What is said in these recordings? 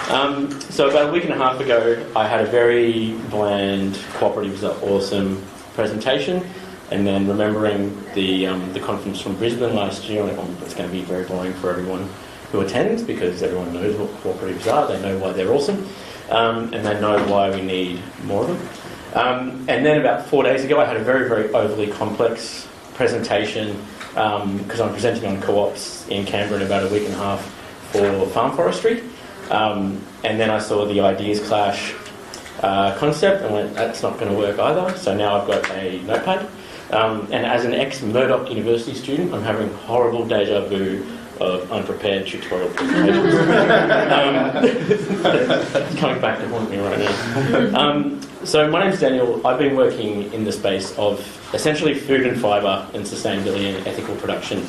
So about a week and a half ago, I had a very bland cooperatives are awesome presentation, and then remembering the conference from Brisbane last year, it's going to be very boring for everyone who attends because everyone knows what cooperatives are, they know why they're awesome, and they know why we need more of them. And then about 4 days ago, I had a very, very overly complex presentation because I'm presenting on co-ops in Canberra in about a week and a half for farm forestry. And then I saw the ideas clash concept and went, that's not going to work either. So now I've got a notepad. And as an ex-Murdoch University student, I'm having horrible deja vu of unprepared tutorial presentations. It's coming back to haunt me right now. So my name's Daniel. I've been working in the space of essentially food and fibre and sustainability and ethical production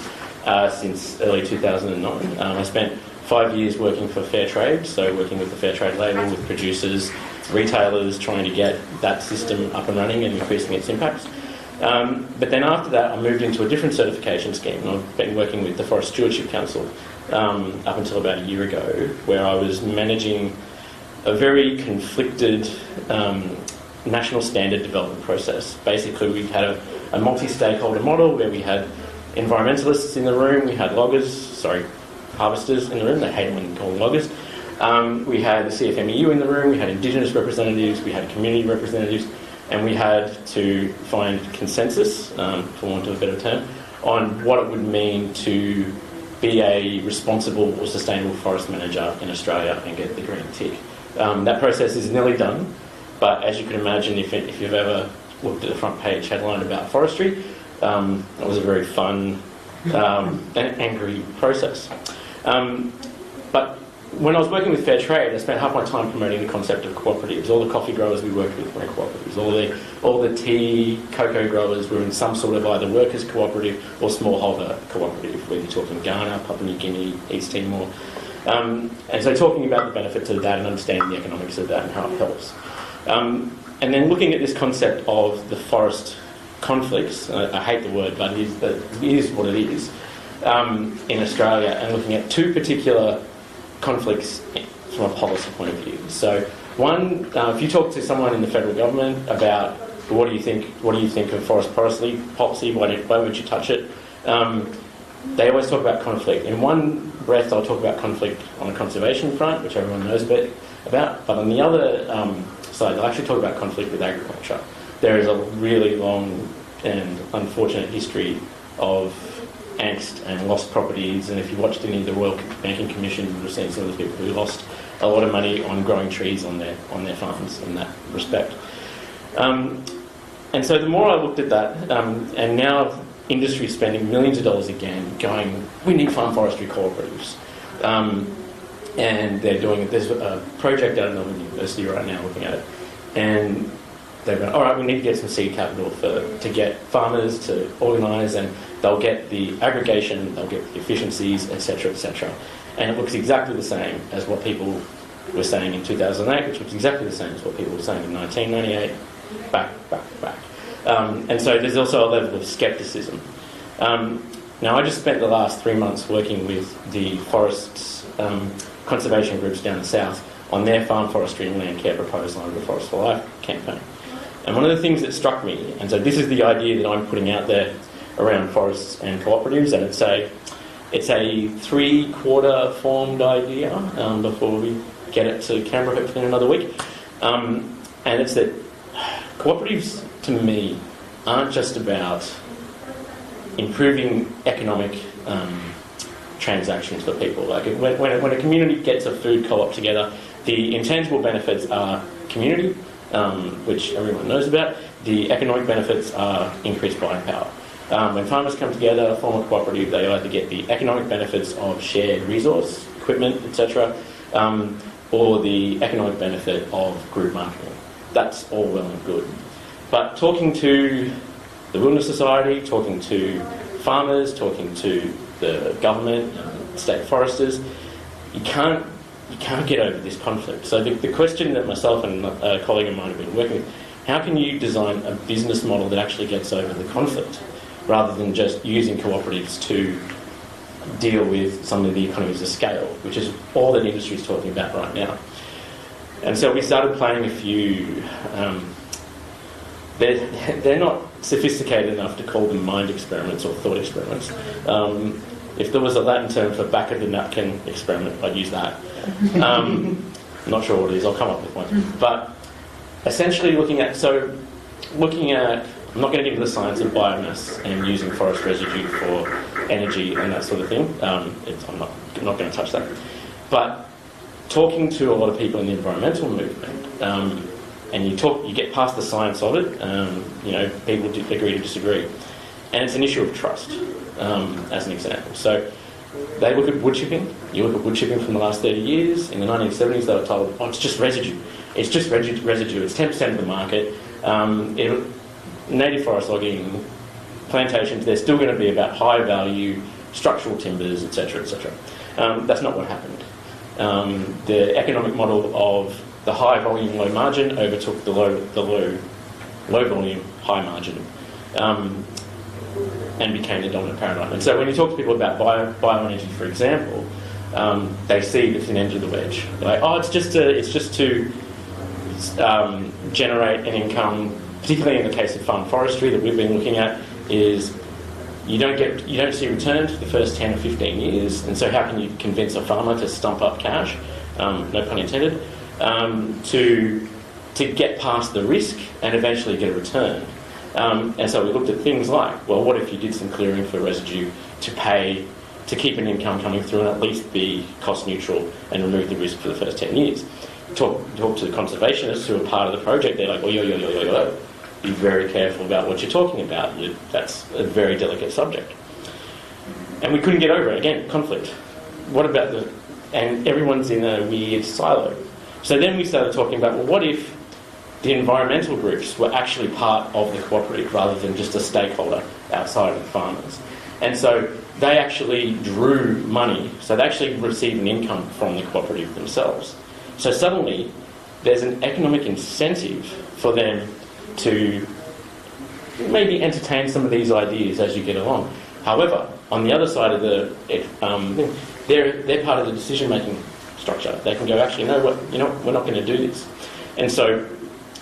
since early 2009. I spent 5 years working for Fair Trade, so working with the Fair Trade label, with producers, retailers, trying to get that system up and running and increasing its impact. But then after that, I moved into a different certification scheme, and I've been working with the Forest Stewardship Council up until about a year ago, where I was managing a very conflicted national standard development process. Basically, we had a multi-stakeholder model where we had environmentalists in the room, we had harvesters in the room, they hate when you call them loggers. We had the CFMEU in the room, we had Indigenous representatives, we had community representatives, and we had to find consensus, for want of a better term, on what it would mean to be a responsible or sustainable forest manager in Australia and get the green tick. That process is nearly done, but as you can imagine, if you've ever looked at the front page headline about forestry, it was a very fun and angry process. But when I was working with Fair Trade, I spent half my time promoting the concept of cooperatives. All the coffee growers we worked with were in cooperatives. All the tea, cocoa growers were in some sort of either workers' cooperative or smallholder cooperative, whether you're talking Ghana, Papua New Guinea, East Timor. And so talking about the benefits of that and understanding the economics of that and how it helps. And then looking at this concept of the forest conflicts, I hate the word, but it is what it is, in Australia, and looking at two particular conflicts from a policy point of view. So one, if you talk to someone in the federal government about what do you think of forest policy, why would you touch it, they always talk about conflict. In one breath, I'll talk about conflict on the conservation front, which everyone knows a bit about, but on the other side, they'll actually talk about conflict with agriculture. There is a really long and unfortunate history of angst and lost properties, and if you watched any of the Royal Banking Commission, you would have seen some of the people who lost a lot of money on growing trees on their farms in that respect. And so the more I looked at that, and now industry is spending millions of dollars again going, we need farm forestry cooperatives. And they're doing it. There's a project out of Melbourne University right now looking at it, and they've gone, all right, we need to get some seed capital to get farmers to organise, and they'll get the aggregation, they'll get the efficiencies, etc., etc. And it looks exactly the same as what people were saying in 2008, which looks exactly the same as what people were saying in 1998, back. And so there's also a level of scepticism. Now, I just spent the last 3 months working with the forests conservation groups down the south on their farm forestry and land care proposal under the Forest for Life campaign. And one of the things that struck me, and so this is the idea that I'm putting out there around forests and cooperatives, and it's a 3-quarter formed idea before we get it to Canberra hopefully in another week. And it's that cooperatives, to me, aren't just about improving economic transactions for people. Like when a community gets a food co-op together, the intangible benefits are community, which everyone knows about. The economic benefits are increased buying power. When farmers come together, form a cooperative, they either get the economic benefits of shared resource, equipment, etc., or the economic benefit of group marketing. That's all well and good. But talking to the Wilderness Society, talking to farmers, talking to the government, state foresters, you can't get over this conflict. So the question that myself and a colleague of mine have been working with, how can you design a business model that actually gets over the conflict, rather than just using cooperatives to deal with some of the economies of scale, which is all that industry is talking about right now. And so we started playing a few, they're not sophisticated enough to call them mind experiments or thought experiments. If there was a Latin term for back of the napkin experiment, I'd use that. Not sure what it is, I'll come up with one. But essentially looking at, I'm not going to get into the science of biomass and using forest residue for energy and that sort of thing. I'm not going to touch that. But talking to a lot of people in the environmental movement, and you get past the science of it, people do agree to disagree. And it's an issue of trust, as an example. So they look at wood chipping. You look at wood chipping from the last 30 years. In the 1970s, they were told, it's just residue. It's just residue. It's 10% of the market. Native forest logging, plantations, they're still going to be about high value, structural timbers, etc., etc. That's not what happened. The economic model of the high volume, low margin overtook the low volume, high margin, and became the dominant paradigm. And so when you talk to people about bioenergy, for example, they see the thin end of the wedge. They're like, it's just to generate an income. Particularly in the case of farm forestry that we've been looking at, is you don't see return for the first 10 or 15 years, and so how can you convince a farmer to stump up cash, no pun intended, to get past the risk and eventually get a return? And so we looked at things like, well, what if you did some clearing for residue to keep an income coming through and at least be cost neutral and remove the risk for the first 10 years? Talk to the conservationists who are part of the project. They're like, yo. Be very careful about what you're talking about. That's a very delicate subject. And we couldn't get over it. Again, conflict. What about and everyone's in a weird silo. So then we started talking about, well, what if the environmental groups were actually part of the cooperative rather than just a stakeholder outside of the farmers? And so they actually drew money. So they actually received an income from the cooperative themselves. So suddenly there's an economic incentive for them to maybe entertain some of these ideas as you get along. However, on the other side of they're part of the decision-making structure. They can go, actually, no, we're not going to do this. And so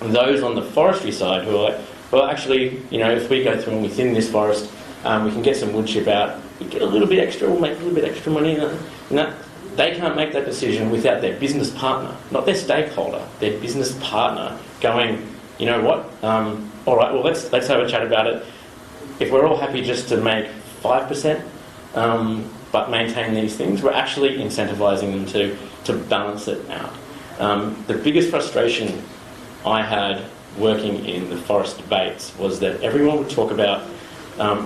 those on the forestry side who are like, well, actually, if we go through and we thin this forest, we can get some wood chip out, we get a little bit extra, we'll make a little bit extra money. They can't make that decision without their business partner, not their stakeholder, their business partner going, you know what, all right, well, let's have a chat about it. If we're all happy just to make 5%, but maintain these things, we're actually incentivising them to balance it out. The biggest frustration I had working in the forest debates was that everyone would talk about,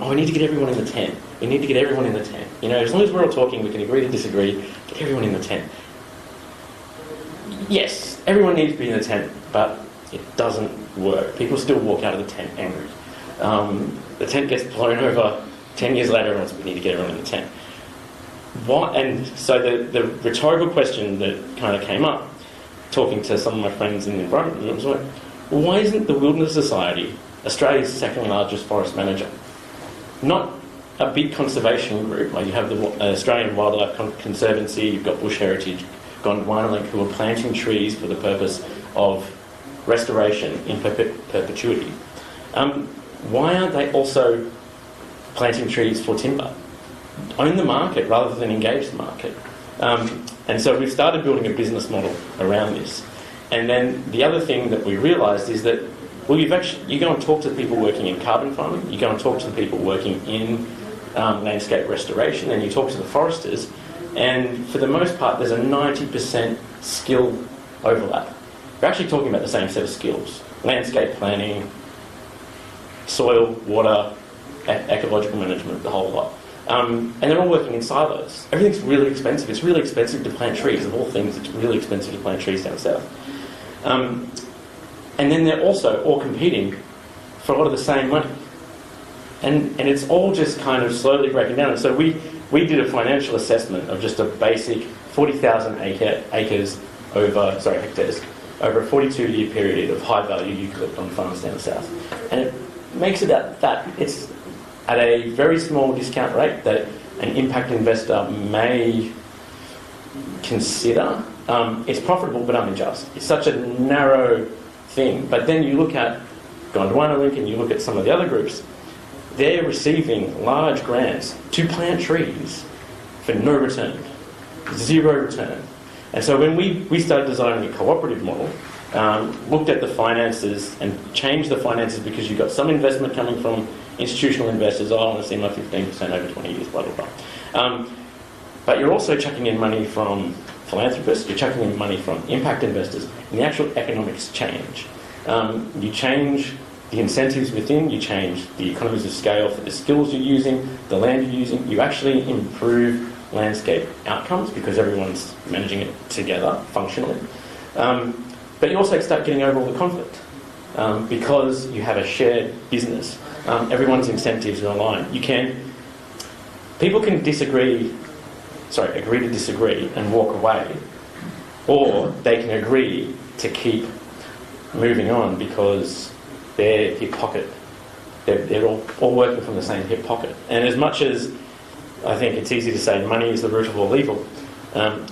we need to get everyone in the tent. We need to get everyone in the tent. As long as we're all talking, we can agree to disagree, get everyone in the tent. Yes, everyone needs to be in the tent, but it doesn't work. People still walk out of the tent angry. The tent gets blown over. 10 years later, everyone's, we need to get everyone in the tent. What? And so the rhetorical question that kind of came up, talking to some of my friends in the environment, was like, why isn't the Wilderness Society Australia's second largest forest manager? Not a big conservation group, like you have the Australian Wildlife Conservancy, you've got Bush Heritage, Gondwana, who are planting trees for the purpose of restoration in perpetuity. Why aren't they also planting trees for timber? Own the market rather than engage the market. And so we've started building a business model around this. And then the other thing that we realised is that, well, you go and talk to the people working in carbon farming, you go and talk to the people working in landscape restoration, and you talk to the foresters, and for the most part there's a 90% skill overlap. We're actually talking about the same set of skills: landscape planning, soil, water, ecological management, the whole lot. And they're all working in silos. Everything's really expensive. It's really expensive to plant trees. Of all things, it's really expensive to plant trees down south. And then they're also all competing for a lot of the same money. And it's all just kind of slowly breaking down. And so we did a financial assessment of just a basic 40,000 hectares over a 42-year period of high-value eucalypt on farms down south. And it makes about that. It's at a very small discount rate that an impact investor may consider. it's profitable but unjust. It's such a narrow thing. But then you look at Gondwana and you look at some of the other groups, they're receiving large grants to plant trees for no return, zero return. And so when we started designing a cooperative model, looked at the finances and changed the finances because you've got some investment coming from institutional investors. I want to see my 15% over 20 years, blah, blah, blah. But you're also chucking in money from philanthropists, you're chucking in money from impact investors, and the actual economics change. You change the incentives within, you change the economies of scale for the skills you're using, the land you're using. You actually improve landscape outcomes because everyone's managing it together, functionally. But you also start getting over all the conflict because you have a shared business. Everyone's incentives are aligned. People can agree to disagree and walk away, or they can agree to keep moving on because their hip pocket, they're all working from the same hip pocket. And as much as I think it's easy to say money is the root of all evil,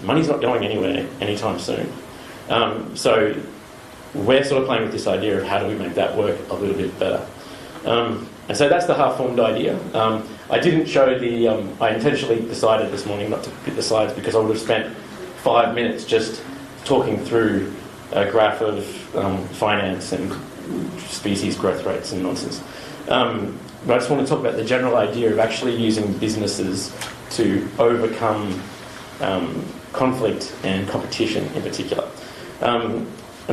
money's not going anywhere anytime soon. So we're sort of playing with this idea of how do we make that work a little bit better. And so that's the half-formed idea. I didn't show I intentionally decided this morning not to put the slides because I would have spent 5 minutes just talking through a graph of finance and species growth rates and nonsense. But I just want to talk about the general idea of actually using businesses to overcome conflict and competition in particular. And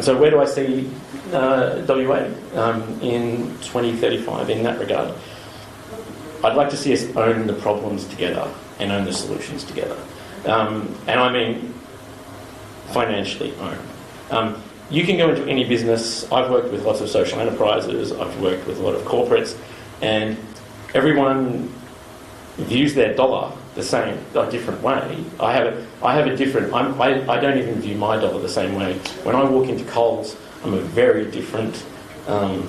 so where do I see WA in 2035 in that regard? I'd like to see us own the problems together and own the solutions together. And I mean financially own. You can go into any business. I've worked with lots of social enterprises. I've worked with a lot of corporates, and everyone views their dollar the same, a different way. I have a different. I don't even view my dollar the same way. When I walk into Coles, I'm a very different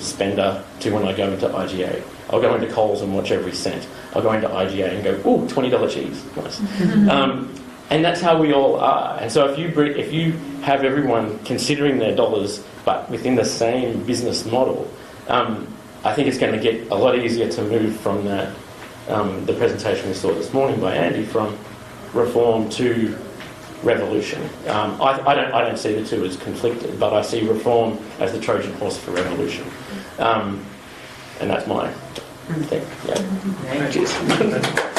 spender to when I go into IGA. I'll go into Coles and watch every cent. I'll go into IGA and go, ooh, $20 cheese, nice. And that's how we all are. And so if you have everyone considering their dollars but within the same business model, I think it's going to get a lot easier to move from that. The presentation we saw this morning by Andy, from reform to revolution. I don't see the two as conflicted, but I see reform as the Trojan horse for revolution. And that's my thing. Yeah. Thank you.